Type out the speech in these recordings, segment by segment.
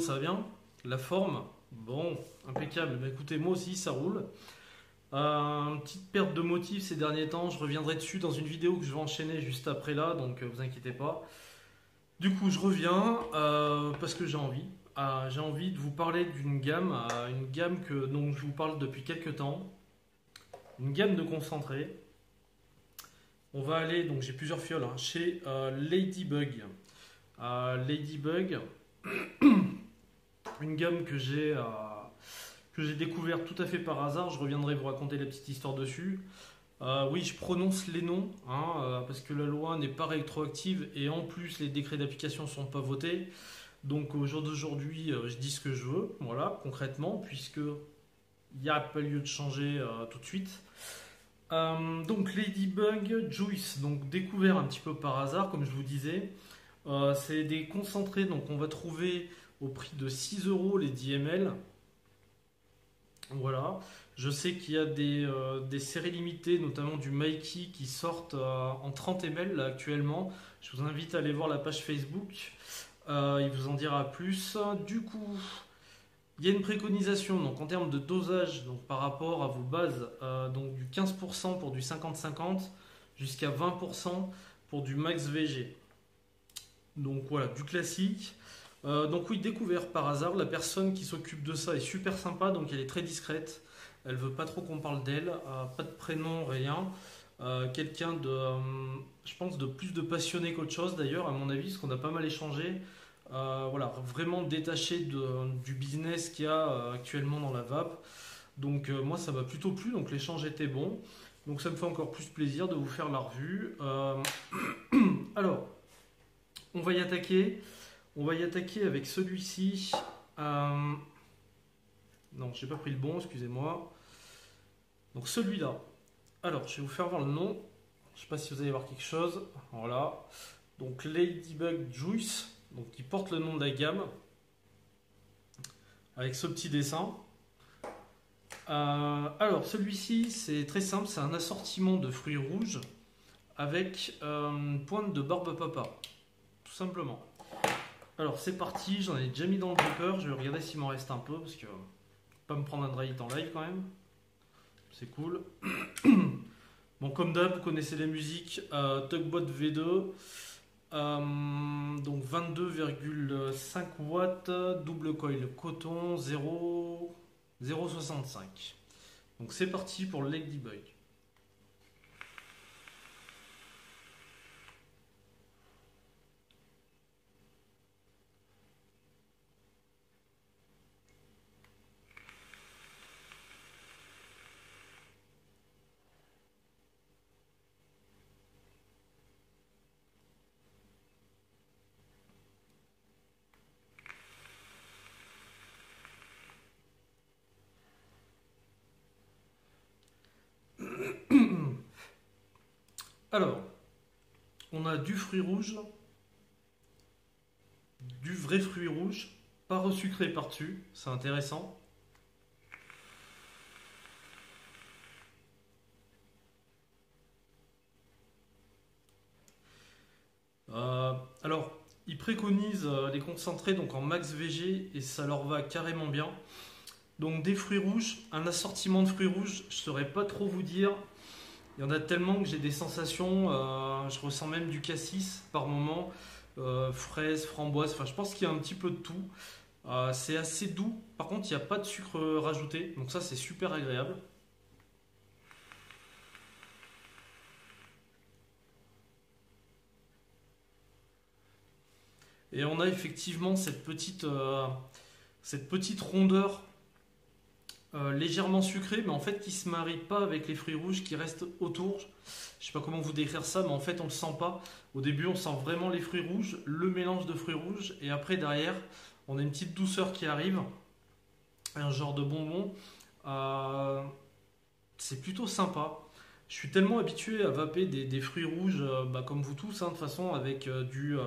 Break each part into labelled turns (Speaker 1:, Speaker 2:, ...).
Speaker 1: ça va bien? La forme? Bon, impeccable. Bah, écoutez, moi aussi, ça roule. Une petite perte de motif ces derniers temps. Je reviendrai dessus dans une vidéo que je vais enchaîner juste après là, donc vous inquiétez pas. Du coup, je reviens parce que j'ai envie. J'ai envie de vous parler une gamme dont je vous parle depuis quelques temps. Une gamme de concentrés. On va aller, donc j'ai plusieurs fioles, hein, chez Ladybug. Ladybug, une gamme que j'ai découvert tout à fait par hasard. Je reviendrai vous raconter la petite histoire dessus. Oui, je prononce les noms, hein, parce que la loi n'est pas rétroactive et en plus les décrets d'application ne sont pas votés. Donc au jour d'aujourd'hui, je dis ce que je veux, voilà, concrètement, puisque il n'y a pas lieu de changer tout de suite. Donc Ladybug Juice, donc découvert un petit peu par hasard, comme je vous disais. C'est des concentrés, donc on va trouver au prix de 6 euros les 10 ml. Voilà. Je sais qu'il y a des séries limitées, notamment du Mikey, qui sortent en 30 ml là, actuellement. Je vous invite à aller voir la page Facebook. Il vous en dira plus. Du coup, il y a une préconisation donc, en termes de dosage donc, par rapport à vos bases, donc du 15% pour du 50-50 jusqu'à 20% pour du Max VG. Donc voilà, du classique. Donc oui, découvert par hasard, la personne qui s'occupe de ça est super sympa, donc elle est très discrète. Elle veut pas trop qu'on parle d'elle, pas de prénom, rien. Quelqu'un je pense, de plus de passionné qu'autre chose d'ailleurs, à mon avis, parce qu'on a pas mal échangé. Voilà, vraiment détaché du business qu'il y a actuellement dans la vape. Donc moi, ça m'a plutôt plu, donc l'échange était bon. Donc ça me fait encore plus plaisir de vous faire la revue. Alors, on va y attaquer. On va y attaquer avec celui-ci. Non, j'ai pas pris le bon, excusez-moi. Donc celui-là. Alors, je vais vous faire voir le nom. Je sais pas si vous allez voir quelque chose. Voilà. Donc Ladybug Juice, donc qui porte le nom de la gamme, avec ce petit dessin. Alors celui-ci, c'est très simple, c'est un assortiment de fruits rouges avec une pointe de barbe papa, tout simplement. Alors c'est parti, j'en ai déjà mis dans le dropper, je vais regarder s'il m'en reste un peu parce que pas me prendre un dry hit en live quand même, c'est cool. Bon, comme d'hab, vous connaissez les musiques, Tugbot V2, donc 22,5 watts, double coil coton, 0,65. Donc c'est parti pour le Ladybug. Alors, on a du fruit rouge, du vrai fruit rouge, pas resucré par-dessus, c'est intéressant. Alors, ils préconisent les concentrés donc en max VG et ça leur va carrément bien. Donc des fruits rouges, un assortiment de fruits rouges, je ne saurais pas trop vous dire. Il y en a tellement que j'ai des sensations, je ressens même du cassis par moment, fraises, framboises, enfin je pense qu'il y a un petit peu de tout. C'est assez doux, par contre il n'y a pas de sucre rajouté, donc ça c'est super agréable. Et on a effectivement cette petite rondeur légèrement sucrée, mais en fait qui se marie pas avec les fruits rouges qui restent autour. Je sais pas comment vous décrire ça, mais en fait on le sent pas. Au début on sent vraiment les fruits rouges, le mélange de fruits rouges, et après derrière on a une petite douceur qui arrive, un genre de bonbon. C'est plutôt sympa. Je suis tellement habitué à vaper des fruits rouges, comme vous tous, hein, de toute façon, avec du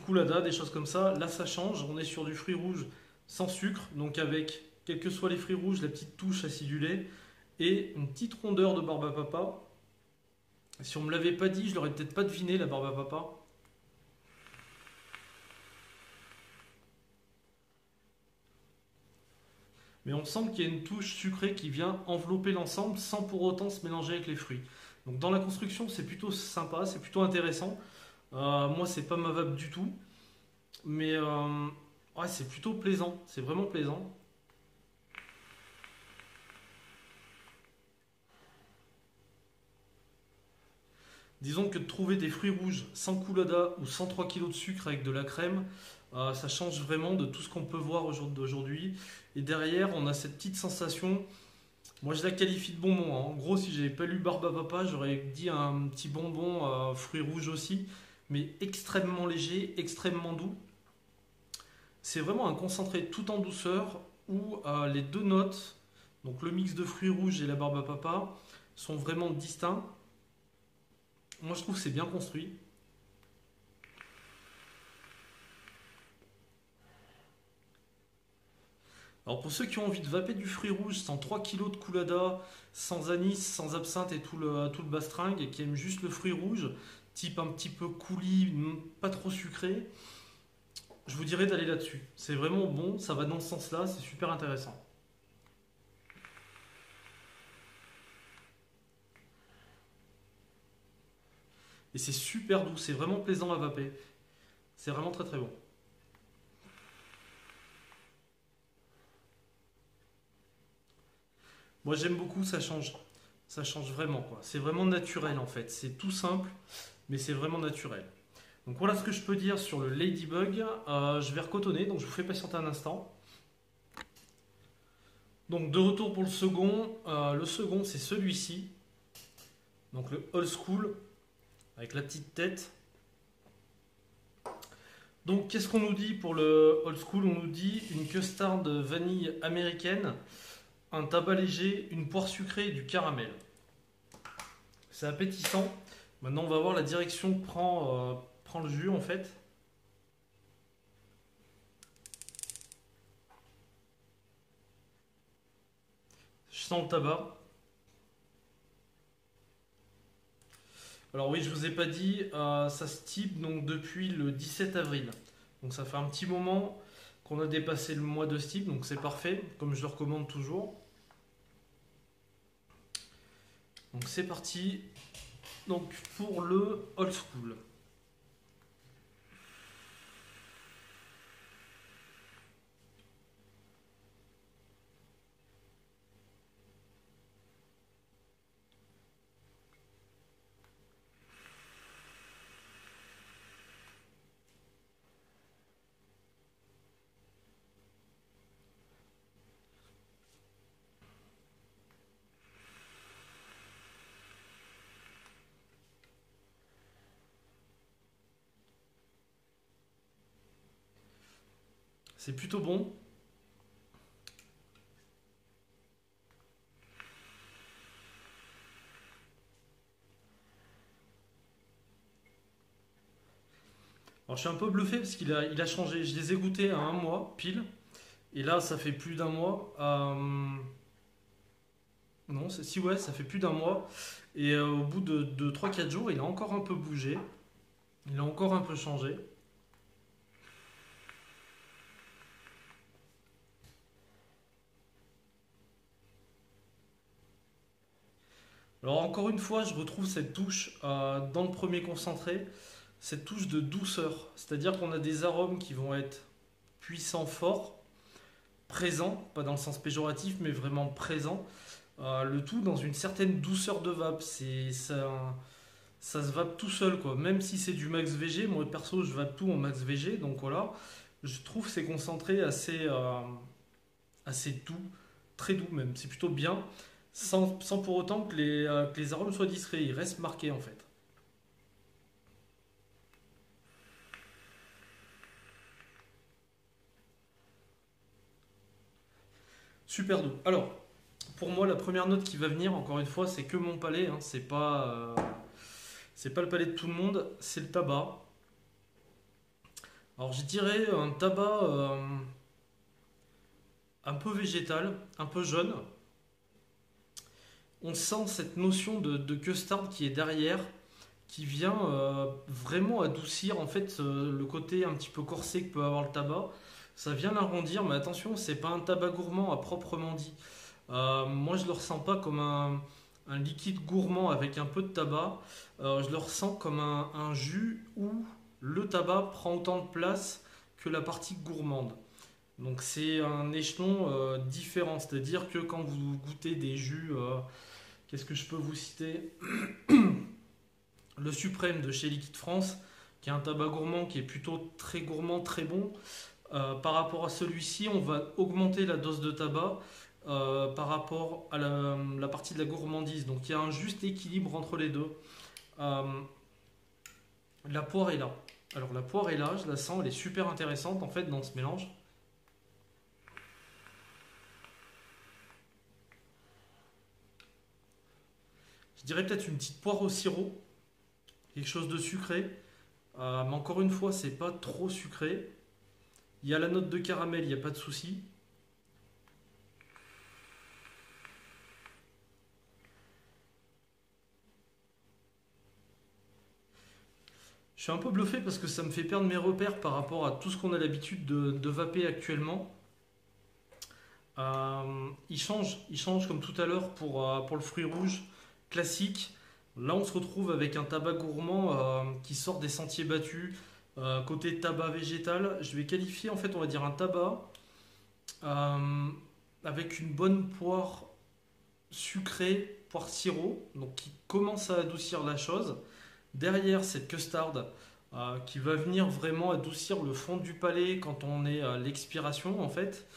Speaker 1: coolada, des choses comme ça. Là, ça change. On est sur du fruit rouge sans sucre, donc avec, quels que soient les fruits rouges, la petite touche acidulée et une petite rondeur de barbe à papa. Si on me l'avait pas dit, je l'aurais peut-être pas deviné, la barbe à papa. mais on sent qu'il y a une touche sucrée qui vient envelopper l'ensemble sans pour autant se mélanger avec les fruits. Donc dans la construction, c'est plutôt sympa, c'est plutôt intéressant. Moi, c'est pas ma vape du tout, mais ouais, c'est plutôt plaisant, c'est vraiment plaisant. Disons que de trouver des fruits rouges sans coulada ou sans 3 kilos de sucre avec de la crème, ça change vraiment de tout ce qu'on peut voir aujourd'hui. Et derrière, on a cette petite sensation. Moi, je la qualifie de bonbon, hein. En gros, si j'avais pas lu Barbe à Papa, j'aurais dit un petit bonbon fruits rouges aussi, mais extrêmement léger, extrêmement doux. C'est vraiment un concentré tout en douceur où les deux notes, donc le mix de fruits rouges et la Barbe à Papa, sont vraiment distincts. Moi, je trouve que c'est bien construit. Alors pour ceux qui ont envie de vaper du fruit rouge sans 3 kilos de coulada, sans anis, sans absinthe et tout le bastringue, et qui aiment juste le fruit rouge, type un petit peu coulis, pas trop sucré, je vous dirais d'aller là-dessus. C'est vraiment bon, ça va dans ce sens-là, c'est super intéressant. Et c'est super doux, c'est vraiment plaisant à vaper. C'est vraiment très très bon. Moi j'aime beaucoup, ça change. Ça change vraiment quoi. C'est vraiment naturel en fait. C'est tout simple, mais c'est vraiment naturel. Donc voilà ce que je peux dire sur le Ladybug. Je vais recotonner, donc je vous fais patienter un instant. Donc de retour pour le second. Le second c'est celui-ci. Donc le old school, avec la petite tête. Donc qu'est-ce qu'on nous dit pour le old school? On nous dit une custard vanille américaine, un tabac léger, une poire sucrée et du caramel. C'est appétissant. Maintenant on va voir la direction que prend le jus en fait. Je sens le tabac. Alors oui, je vous ai pas dit, ça se type donc depuis le 17 avril. Donc ça fait un petit moment qu'on a dépassé le mois de steep, donc c'est parfait, comme je le recommande toujours. Donc c'est parti. Donc pour le old school. C'est plutôt bon. Alors je suis un peu bluffé parce qu'il a changé. Je les ai goûtés à un mois pile. Et là ça fait plus d'un mois. Non, si ouais, ça fait plus d'un mois. Et au bout de 3-4 jours, il a encore un peu bougé. Il a encore un peu changé. Alors encore une fois, je retrouve cette touche dans le premier concentré, cette touche de douceur. C'est-à-dire qu'on a des arômes qui vont être puissants, forts, présents, pas dans le sens péjoratif, mais vraiment présents. Le tout dans une certaine douceur de vape. Ça se vape tout seul, quoi. Même si c'est du max VG, moi perso, je vape tout en max VG, donc voilà. Je trouve ces concentrés assez doux, très doux même. C'est plutôt bien, sans pour autant que les arômes soient discrets. Ils restent marqués en fait. Super doux. Alors, pour moi, la première note qui va venir, encore une fois, c'est que mon palais, hein. C'est pas le palais de tout le monde, c'est le tabac. Alors, je dirais un tabac un peu végétal, un peu jaune. On sent cette notion de custard qui est derrière, qui vient vraiment adoucir en fait le côté un petit peu corsé que peut avoir le tabac. Ça vient l'arrondir, mais attention, c'est pas un tabac gourmand à proprement dit. Moi, je le ressens pas comme un liquide gourmand avec un peu de tabac. Je le ressens comme un jus où le tabac prend autant de place que la partie gourmande. Donc c'est un échelon différent, c'est-à-dire que quand vous goûtez des jus, qu'est-ce que je peux vous citer? Le Suprême de chez Liquide France, qui est un tabac gourmand qui est plutôt très gourmand, très bon. Par rapport à celui-ci, on va augmenter la dose de tabac par rapport à la partie de la gourmandise. Donc il y a un juste équilibre entre les deux. Euh, la poire est là. Alors la poire est là, je la sens, elle est super intéressante en fait dans ce mélange. Je dirais peut-être une petite poire au sirop, quelque chose de sucré. Mais encore une fois, c'est pas trop sucré. Il y a la note de caramel, il n'y a pas de souci. Je suis un peu bluffé parce que ça me fait perdre mes repères par rapport à tout ce qu'on a l'habitude de vaper actuellement. Il change comme tout à l'heure pour le fruit rouge classique. Là, on se retrouve avec un tabac gourmand qui sort des sentiers battus. Côté tabac végétal, je vais qualifier en fait, on va dire un tabac euh, avec une bonne poire sucrée, poire sirop, donc qui commence à adoucir la chose. Derrière, cette custard qui va venir vraiment adoucir le fond du palais quand on est à l'expiration en fait.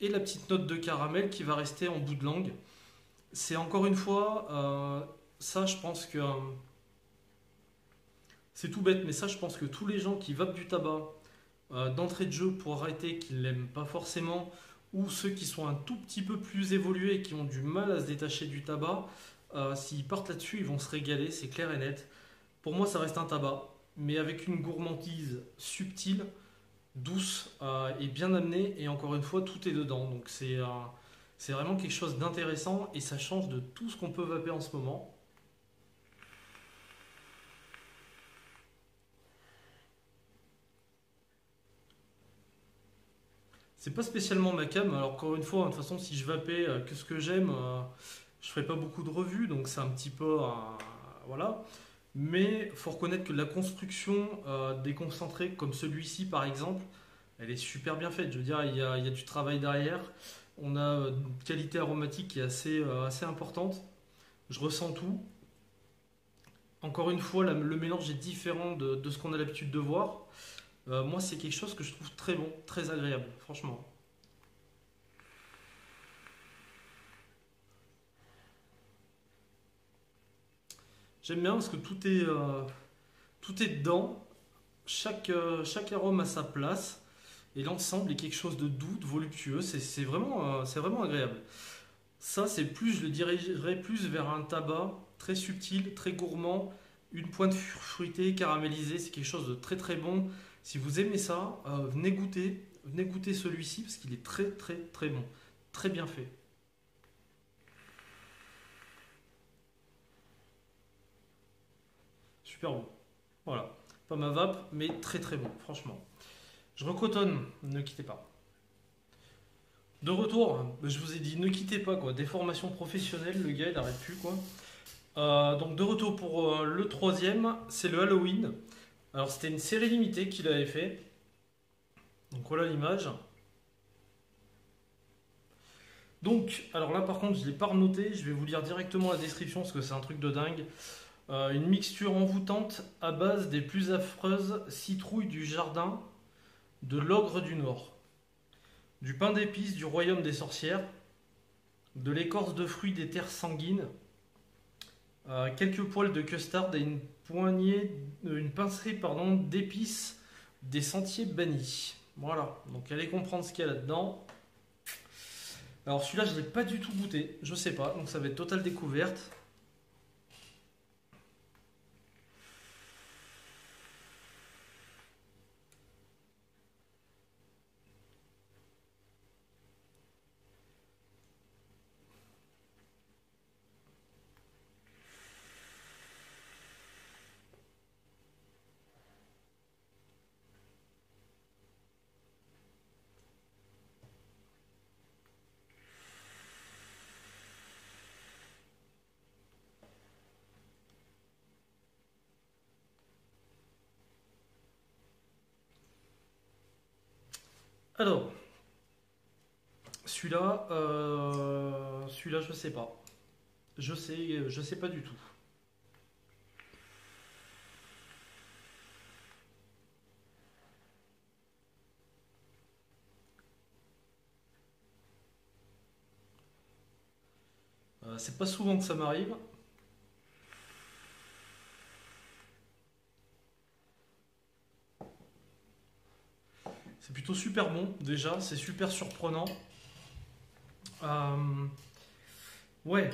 Speaker 1: Et la petite note de caramel qui va rester en bout de langue. C'est encore une fois, ça je pense que c'est tout bête, mais ça je pense que tous les gens qui vapent du tabac d'entrée de jeu pour arrêter, qui ne l'aiment pas forcément, ou ceux qui sont un tout petit peu plus évolués et qui ont du mal à se détacher du tabac, s'ils partent là-dessus, ils vont se régaler, c'est clair et net. Pour moi, ça reste un tabac, mais avec une gourmandise subtile, douce et bien amenée, et encore une fois, tout est dedans. Donc c'est vraiment quelque chose d'intéressant et ça change de tout ce qu'on peut vaper en ce moment. C'est pas spécialement ma cam, alors encore une fois, de toute façon, si je vapais que ce que j'aime, je ferais pas beaucoup de revues, donc c'est un petit peu. Voilà. Mais faut reconnaître que la construction des concentrés comme celui-ci par exemple, elle est super bien faite. Je veux dire, il y a du travail derrière. On a une qualité aromatique qui est assez importante. Je ressens tout. Encore une fois, le mélange est différent de ce qu'on a l'habitude de voir. Moi, c'est quelque chose que je trouve très bon, très agréable, franchement. J'aime bien parce que tout est dedans. Chaque arôme a sa place. Et l'ensemble est quelque chose de doux, de voluptueux. C'est vraiment agréable. Ça, c'est plus, je le dirigerais plus vers un tabac très subtil, très gourmand, une pointe fruitée, caramélisée. C'est quelque chose de très très bon. Si vous aimez ça, venez goûter celui-ci parce qu'il est très très très bon, très bien fait, super bon. Voilà, pas ma vape, mais très très bon, franchement. Je recotonne, ne quittez pas. De retour, je vous ai dit ne quittez pas quoi, des formations professionnelles, le gars il n'arrête plus quoi. Donc de retour pour le troisième, c'est le Halloween. Alors c'était une série limitée qu'il avait fait. Donc voilà l'image. Donc, alors là par contre je ne l'ai pas renoté, je vais vous lire directement la description parce que c'est un truc de dingue. Une mixture envoûtante à base des plus affreuses citrouilles du jardin de l'ogre du Nord, du pain d'épices du royaume des sorcières, de l'écorce de fruits des terres sanguines, quelques poils de custard et une pincée pardon, d'épices des sentiers bannis. Voilà, donc allez comprendre ce qu'il y a là-dedans. Alors celui-là, je ne l'ai pas du tout goûté, je sais pas, donc ça va être totale découverte. Alors, celui-là, je sais pas. Je sais pas du tout. C'est pas souvent que ça m'arrive. C'est plutôt super bon déjà, c'est super surprenant. Euh, ouais,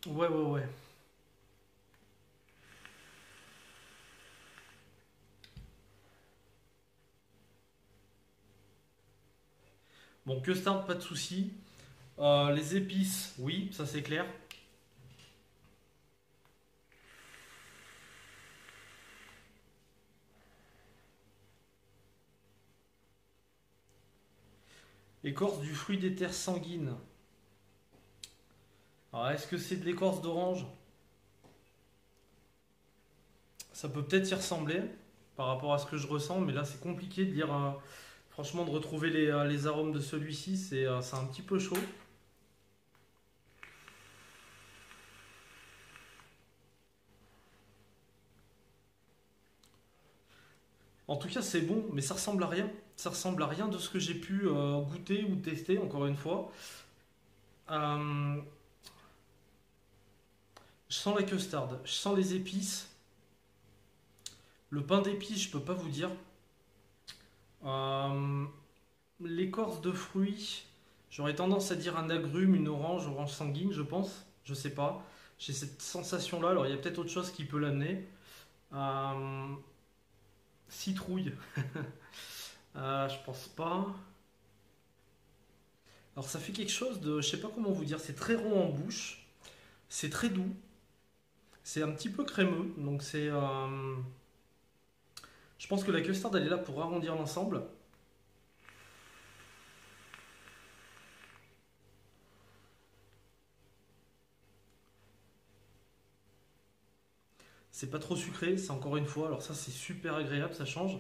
Speaker 1: ouais. Bon, custard, pas de souci. Les épices, oui, ça c'est clair. Écorce du fruit des terres sanguines. Alors, est-ce que c'est de l'écorce d'orange? Ça peut peut-être y ressembler par rapport à ce que je ressens, mais là c'est compliqué de dire, franchement, de retrouver les arômes de celui-ci, c'est un petit peu chaud. En tout cas, c'est bon, mais ça ressemble à rien. Ça ressemble à rien de ce que j'ai pu goûter ou tester, encore une fois. Euh, je sens la custard, je sens les épices. Le pain d'épices, je peux pas vous dire. Euh, L'écorce de fruits, j'aurais tendance à dire un agrume, une orange, orange sanguine, je pense. Je sais pas. J'ai cette sensation-là. Alors, il y a peut-être autre chose qui peut l'amener. Euh, Citrouille, je pense pas. Alors, ça fait quelque chose de, je sais pas comment vous dire. C'est très rond en bouche. C'est très doux. C'est un petit peu crémeux. Donc, je pense que la custard, elle est là pour arrondir l'ensemble. C'est pas trop sucré, c'est encore une fois. Alors ça, c'est super agréable, ça change. En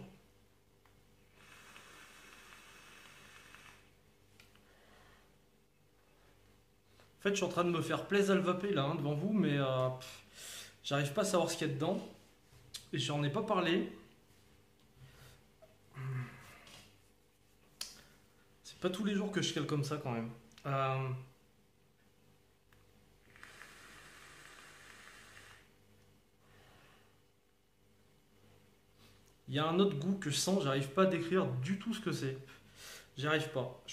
Speaker 1: fait, je suis en train de me faire plaisir à le vaper là, hein, devant vous, mais j'arrive pas à savoir ce qu'il y a dedans. Et j'en ai pas parlé. C'est pas tous les jours que je cale comme ça quand même. Euh, Il y a un autre goût que je sens, j'arrive pas à décrire du tout ce que c'est. J'y arrive pas.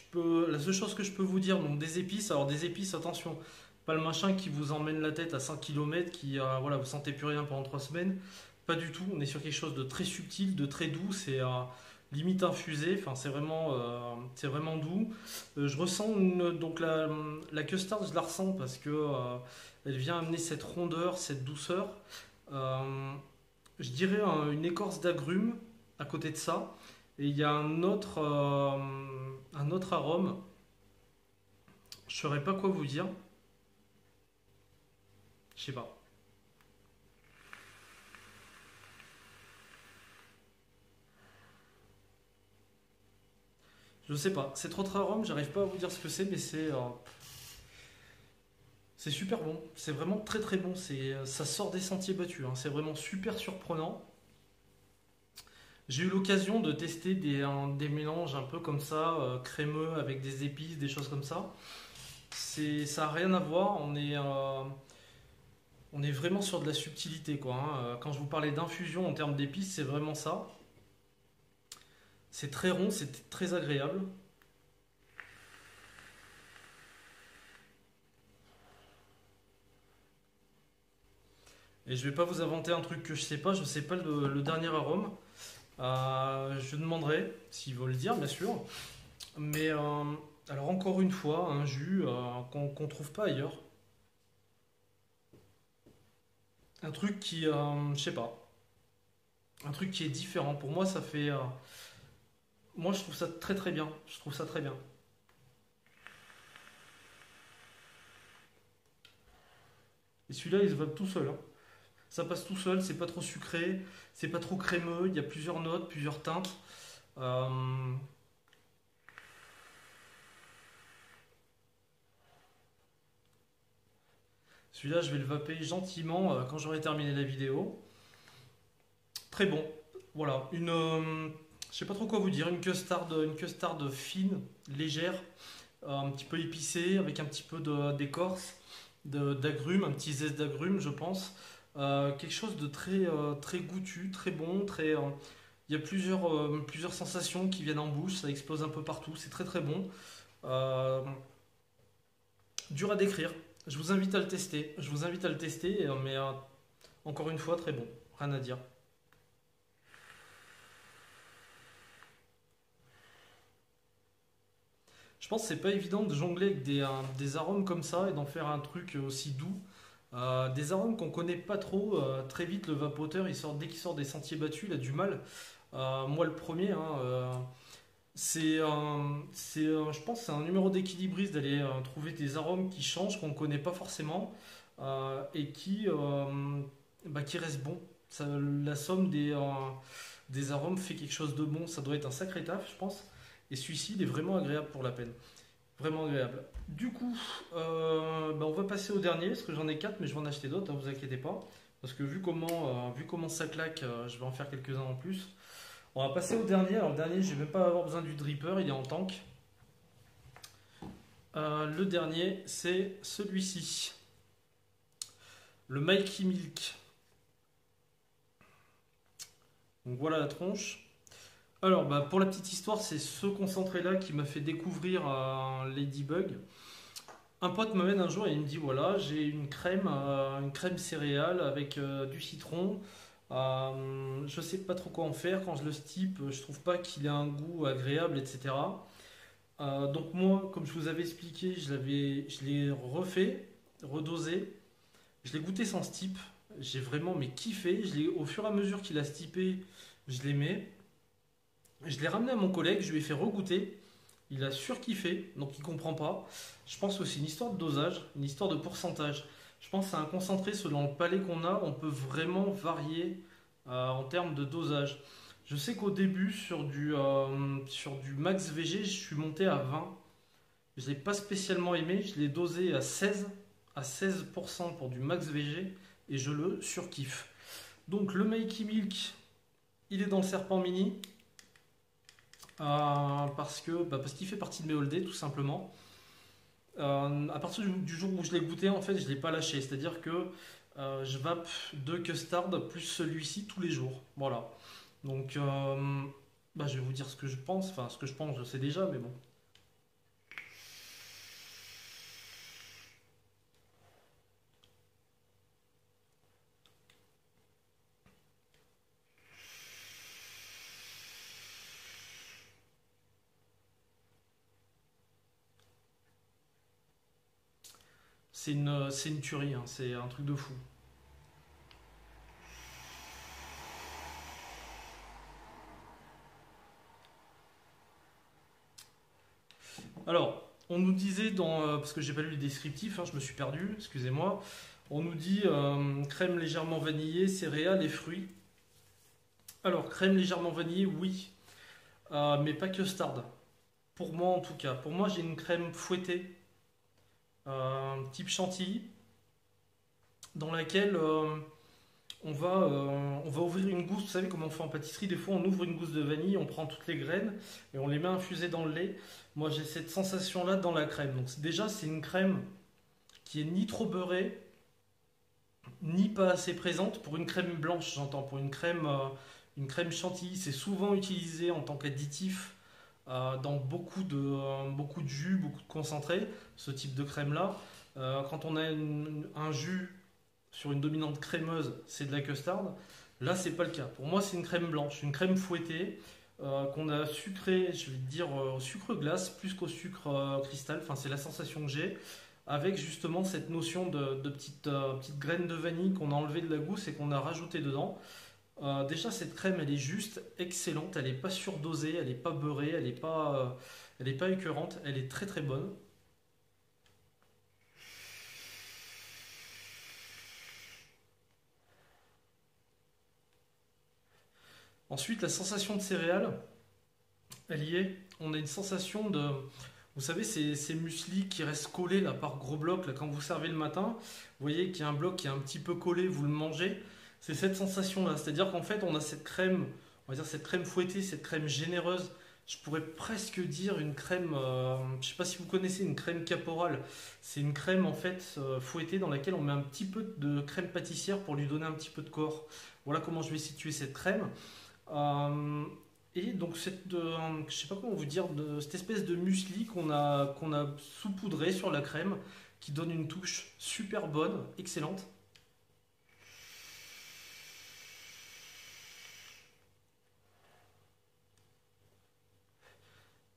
Speaker 1: La seule chose que je peux vous dire, donc des épices, alors des épices, attention, pas le machin qui vous emmène la tête à 5 km, qui, voilà, vous sentez plus rien pendant 3 semaines. Pas du tout, on est sur quelque chose de très subtil, de très doux, c'est limite infusé, enfin c'est vraiment doux. Je ressens donc la custard, je la ressens parce que elle vient amener cette rondeur, cette douceur. Euh, je dirais une écorce d'agrumes à côté de ça. Et il y a un autre arôme. Je ne saurais pas quoi vous dire. Je sais pas. Je sais pas. Cet autre arôme, j'arrive pas à vous dire ce que c'est, mais c'est super bon. C'est vraiment très très bon. Ça sort des sentiers battus, hein. C'est vraiment super surprenant. J'ai eu l'occasion de tester des mélanges un peu comme ça, crémeux avec des épices, des choses comme ça. Ça a rien à voir. On est vraiment sur de la subtilité, quoi, hein. Quand je vous parlais d'infusion en termes d'épices, c'est vraiment ça. C'est très rond, c'est très agréable. Et je vais pas vous inventer un truc que je sais pas le dernier arôme. Je demanderai s'ils veulent le dire, bien sûr. Mais alors encore une fois, un jus qu'on trouve pas ailleurs. Un truc qui, je sais pas, un truc qui est différent. Pour moi, moi je trouve ça très très bien. Je trouve ça très bien. Et celui-là, il se va tout seul, hein. Ça passe tout seul, c'est pas trop sucré, c'est pas trop crémeux, il y a plusieurs notes, plusieurs teintes. Euh, Celui-là, je vais le vaper gentiment quand j'aurai terminé la vidéo. Très bon. Voilà, je sais pas trop quoi vous dire, une custard fine, légère, un petit peu épicée, avec un petit peu d'écorce, d'agrumes, un petit zeste d'agrumes, je pense. Quelque chose de très goûtu, très bon, il y a plusieurs sensations qui viennent en bouche, ça explose un peu partout, c'est très très bon. Euh, Dur à décrire. Je vous invite à le tester. Je vous invite à le tester, mais encore une fois, très bon. Rien à dire. Je pense que c'est pas évident de jongler avec des arômes comme ça et d'en faire un truc aussi doux. Des arômes qu'on connaît pas trop. Très vite, le vapoteur, dès qu'il sort des sentiers battus, il a du mal. Moi, le premier, hein, je pense, que c'est un numéro d'équilibriste d'aller trouver des arômes qui changent, qu'on ne connaît pas forcément et qui restent bons. La somme des arômes fait quelque chose de bon. Ça doit être un sacré taf, je pense. Et celui-ci, il est vraiment agréable pour la peine. Vraiment agréable. Du coup, on va passer au dernier, parce que j'en ai 4, mais je vais en acheter d'autres, ne vous inquiétez pas. Parce que vu comment ça claque, je vais en faire quelques-uns en plus. On va passer au dernier. Alors, le dernier, je vais même pas avoir besoin du dripper, il est en tank. Le dernier, c'est celui-ci. Le Mikey Milk. Donc voilà la tronche. Alors, pour la petite histoire, c'est ce concentré-là qui m'a fait découvrir Ladybug. Un pote m'amène un jour et il me dit voilà, j'ai une crème céréale avec du citron. Je sais pas trop quoi en faire. Quand je le steep, je trouve pas qu'il ait un goût agréable, etc. Donc moi, comme je vous avais expliqué, je l'ai refait, redosé. Je l'ai goûté sans steep. J'ai vraiment kiffé. Au fur et à mesure qu'il a steepé, je l'aimais. Je l'ai ramené à mon collègue, je lui ai fait regoûter. Il a surkiffé, donc il comprend pas. Je pense que c'est une histoire de dosage, une histoire de pourcentage. Je pense que c'est un concentré selon le palais qu'on a, on peut vraiment varier en termes de dosage. Je sais qu'au début, sur du max VG, je suis monté à 20. Je ne l'ai pas spécialement aimé, je l'ai dosé à 16% pour du max VG, et je le surkiffe. Donc le Mikey Milk, il est dans le serpent mini. Parce qu'il fait partie de mes holdés tout simplement. À partir du jour où je l'ai goûté, en fait, je ne l'ai pas lâché. C'est-à-dire que je vape deux custards plus celui-ci tous les jours. Voilà. Donc, je vais vous dire ce que je pense. Enfin, ce que je pense, je sais déjà, mais bon. C'est une tuerie, hein. C'est un truc de fou. Alors, on nous disait parce que j'ai pas lu le descriptif, hein, je me suis perdu, excusez-moi. On nous dit crème légèrement vanillée, céréales et fruits. Alors, crème légèrement vanillée, oui, mais pas custard. Pour moi, en tout cas. Pour moi, j'ai une crème fouettée, type chantilly, dans laquelle on va ouvrir une gousse. Vous savez comment on fait en pâtisserie? Des fois, on ouvre une gousse de vanille, on prend toutes les graines et on les met infuser dans le lait. Moi, j'ai cette sensation-là dans la crème. Donc, déjà, c'est une crème qui est ni trop beurrée, ni pas assez présente. Pour une crème blanche, j'entends. Pour une crème chantilly, c'est souvent utilisé en tant qu'additif dans beaucoup de jus, beaucoup de concentré, ce type de crème-là. Quand on a un jus sur une dominante crémeuse, c'est de la custard. Là, c'est pas le cas. Pour moi, c'est une crème blanche, une crème fouettée qu'on a sucrée, je vais dire au sucre glace plus qu'au sucre cristal. Enfin, c'est la sensation que j'ai. Avec justement cette notion de petites graines de vanille qu'on a enlevé de la gousse et qu'on a rajouté dedans. Déjà, cette crème, elle est juste excellente. Elle n'est pas surdosée, elle n'est pas beurrée, elle est pas écœurante. Elle est très très bonne. Ensuite, la sensation de céréales, elle y est. On a une sensation de. Vous savez, ces muesli qui restent collés là, par gros blocs, là, quand vous servez le matin, vous voyez qu'il y a un bloc qui est un petit peu collé, vous le mangez. C'est cette sensation-là. C'est-à-dire qu'en fait, on a cette crème, on va dire cette crème fouettée, cette crème généreuse. Je pourrais presque dire une crème, je ne sais pas si vous connaissez une crème caporal. C'est une crème en fait fouettée dans laquelle on met un petit peu de crème pâtissière pour lui donner un petit peu de corps. Voilà comment je vais situer cette crème. Euh, et donc, je sais pas comment vous dire, cette espèce de muesli qu'on a saupoudré sur la crème, qui donne une touche super bonne, excellente.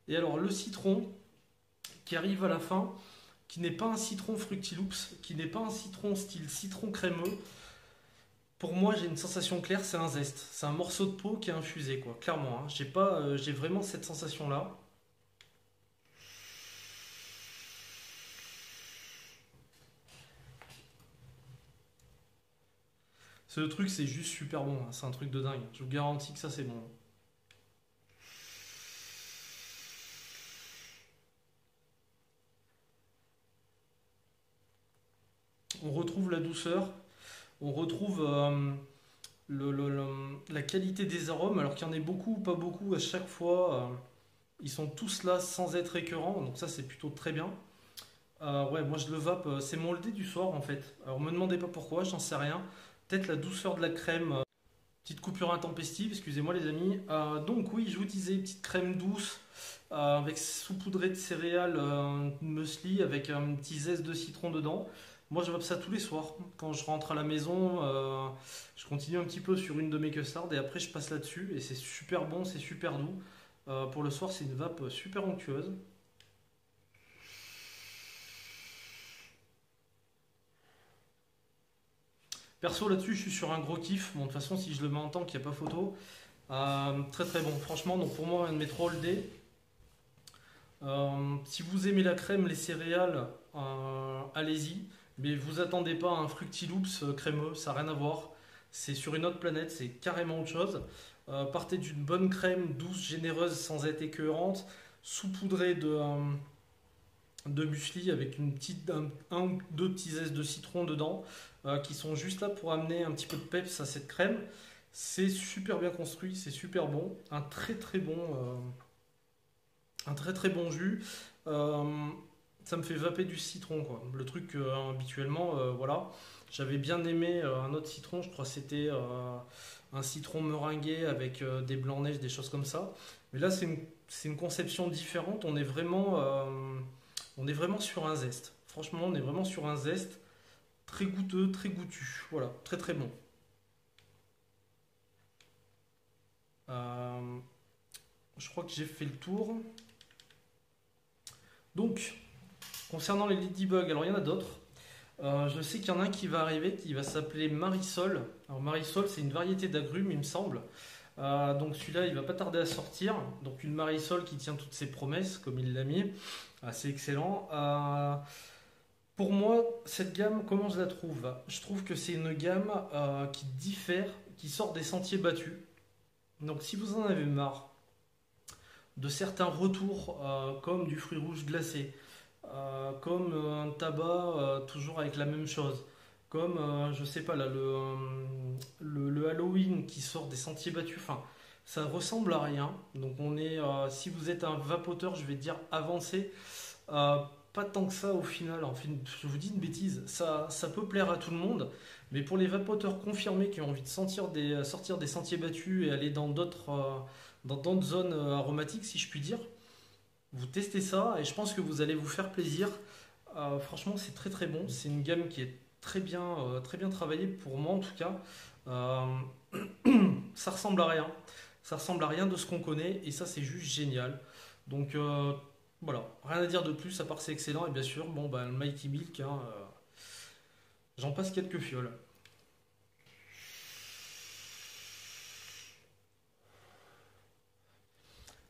Speaker 1: Et alors, le citron qui arrive à la fin, qui n'est pas un citron Fruity Loops, qui n'est pas un citron style citron crémeux. Pour moi, j'ai une sensation claire, c'est un zeste. C'est un morceau de peau qui est infusé, quoi, clairement. Hein. J'ai pas, j'ai vraiment cette sensation-là. Ce truc, c'est juste super bon. Hein. C'est un truc de dingue. Je vous garantis que ça, c'est bon. On retrouve la douceur, on retrouve la qualité des arômes, alors qu'il y en ait beaucoup ou pas beaucoup à chaque fois. Ils sont tous là sans être écœurants, donc ça, c'est plutôt très bien. Ouais, moi, je le vape. C'est mon dé du soir, en fait. Alors, me demandez pas pourquoi, j'en sais rien. Peut-être la douceur de la crème. Petite coupure intempestive, excusez-moi les amis. Donc oui, je vous disais, petite crème douce avec saupoudrée de céréales, muesli avec un petit zeste de citron dedans. Moi je vape ça tous les soirs. Quand je rentre à la maison, je continue un petit peu sur une de mes custards et après je passe là-dessus et c'est super bon, c'est super doux. Pour le soir, c'est une vape super onctueuse. Perso là-dessus, je suis sur un gros kiff. Bon, de toute façon, si je le mets en tant qu'il n'y a pas photo, très très bon. Franchement, donc pour moi, un de mes trois all day. Si vous aimez la crème, les céréales, allez-y. Mais vous attendez pas à un Fruity Loops crémeux, ça n'a rien à voir. C'est sur une autre planète, c'est carrément autre chose. Partez d'une bonne crème douce, généreuse, sans être écœurante, saupoudrée de muesli avec un ou deux petits zestes de citron dedans, qui sont juste là pour amener un petit peu de peps à cette crème. C'est super bien construit, c'est super bon. Un très très bon jus. Euh, Ça me fait vaper du citron, quoi. Le truc que habituellement, voilà. J'avais bien aimé un autre citron, je crois que c'était un citron meringué avec des blancs-neige, des choses comme ça. Mais là, c'est une conception différente. On est vraiment sur un zeste. Franchement, on est vraiment sur un zeste très goûteux, très goûtu. Voilà, très très bon. Euh, je crois que j'ai fait le tour. Donc, concernant les ladybugs, alors il y en a d'autres. Je sais qu'il y en a un qui va arriver, qui va s'appeler Marisol. Alors Marisol, c'est une variété d'agrumes, il me semble. Donc celui-là, il va pas tarder à sortir. Donc une Marisol qui tient toutes ses promesses, comme il l'a mis. C'est excellent. Pour moi, cette gamme, comment je la trouve? Je trouve que c'est une gamme qui diffère, qui sort des sentiers battus. Donc si vous en avez marre de certains retours, comme du fruit rouge glacé, comme un tabac toujours avec la même chose, comme je sais pas là le Halloween qui sort des sentiers battus. Enfin, ça ressemble à rien. Donc si vous êtes un vapoteur, je vais dire avancé. Euh, Pas tant que ça au final. En fait, je vous dis une bêtise. Ça peut plaire à tout le monde, mais pour les vapoteurs confirmés qui ont envie de sortir des sentiers battus et aller dans d'autres zones aromatiques, si je puis dire, vous testez ça et je pense que vous allez vous faire plaisir. Franchement, c'est très très bon. C'est une gamme qui est très bien travaillée pour moi en tout cas. Euh, Ça ressemble à rien. Ça ressemble à rien de ce qu'on connaît et ça, c'est juste génial. Donc voilà, rien à dire de plus à part c'est excellent et bien sûr, bon, bah, le Mighty Milk, hein, j'en passe quelques fioles.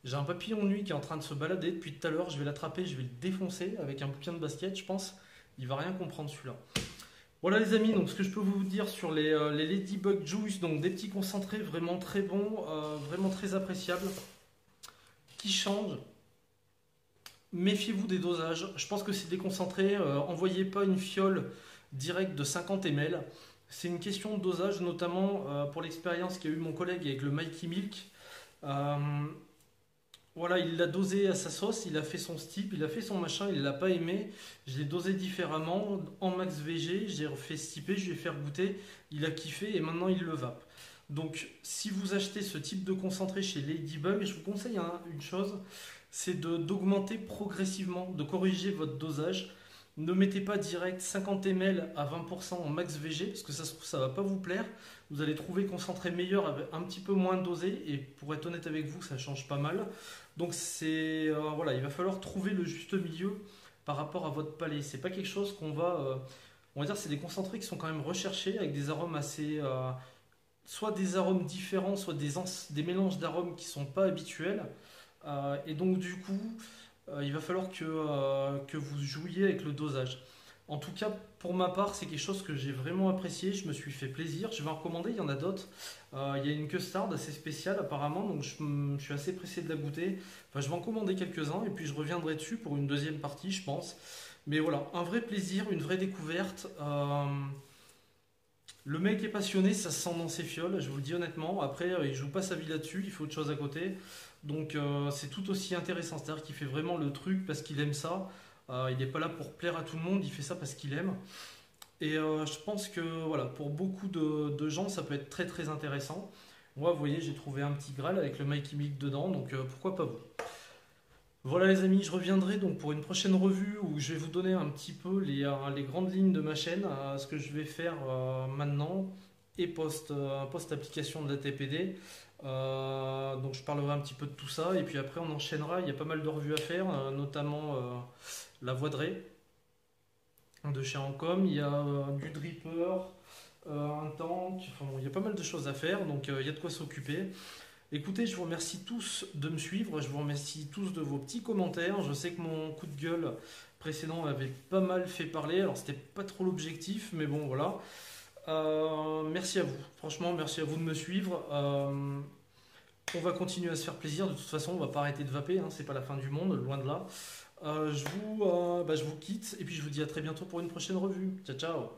Speaker 1: J'ai un papillon de nuit qui est en train de se balader depuis tout à l'heure. Je vais l'attraper, je vais le défoncer avec un bouquin de basket, je pense. Il va rien comprendre celui-là. Voilà les amis, donc ce que je peux vous dire sur les Ladybug Juice, donc des petits concentrés vraiment très bons, vraiment très appréciables, qui changent méfiez-vous des dosages. Je pense que c'est déconcentré. Envoyez pas une fiole directe de 50 ml. C'est une question de dosage, notamment pour l'expérience qu'a eu mon collègue avec le Mikey Milk. Euh, voilà, il l'a dosé à sa sauce, il a fait son steep, il a fait son machin, il l'a pas aimé. Je l'ai dosé différemment en max VG, j'ai refait steeper, je lui ai fait goûter, il a kiffé et maintenant il le vape. Donc, si vous achetez ce type de concentré chez Ladybug, je vous conseille une chose, c'est d'augmenter progressivement, de corriger votre dosage. Ne mettez pas direct 50 ml à 20% en max VG, parce que ça se trouve, ça va pas vous plaire. Vous allez trouver concentré meilleur avec un petit peu moins dosé, et pour être honnête avec vous, ça change pas mal. Donc voilà, il va falloir trouver le juste milieu par rapport à votre palais. C'est pas quelque chose qu'on va, on va dire, c'est des concentrés qui sont quand même recherchés avec des arômes assez, soit des arômes différents, soit des mélanges d'arômes qui sont pas habituels. Et donc du coup, il va falloir que vous jouiez avec le dosage. En tout cas, pour ma part, c'est quelque chose que j'ai vraiment apprécié. Je me suis fait plaisir. Je vais en recommander. Il y en a d'autres. Il y a une custard assez spéciale apparemment, donc je suis assez pressé de la goûter. Enfin, je vais en commander quelques-uns et puis je reviendrai dessus pour une deuxième partie, je pense. Mais voilà, un vrai plaisir, une vraie découverte. Le mec est passionné, ça se sent dans ses fioles, je vous le dis honnêtement. Après, il joue pas sa vie là-dessus, il faut autre chose à côté. Donc c'est tout aussi intéressant. C'est-à-dire qu'il fait vraiment le truc parce qu'il aime ça. Il n'est pas là pour plaire à tout le monde, il fait ça parce qu'il aime. Et je pense que voilà, pour beaucoup de gens, ça peut être très très intéressant. Moi, vous voyez, j'ai trouvé un petit Graal avec le Mikey Milk dedans, donc pourquoi pas vous. Voilà les amis, je reviendrai donc pour une prochaine revue où je vais vous donner un petit peu les grandes lignes de ma chaîne, ce que je vais faire maintenant et post-application de la TPD. Donc je parlerai un petit peu de tout ça et puis après on enchaînera, il y a pas mal de revues à faire, notamment la voix de Ré de chez Ancom, il y a du dripper, un tank, enfin, bon, il y a pas mal de choses à faire, donc il y a de quoi s'occuper. Écoutez, je vous remercie tous de me suivre, je vous remercie tous de vos petits commentaires. Je sais que mon coup de gueule précédent avait pas mal fait parler, alors c'était pas trop l'objectif, mais bon voilà. Merci à vous, franchement merci à vous de me suivre. On va continuer à se faire plaisir, de toute façon on va pas arrêter de vaper, hein, c'est pas la fin du monde, loin de là. Je vous quitte et puis je vous dis à très bientôt pour une prochaine revue. Ciao ciao.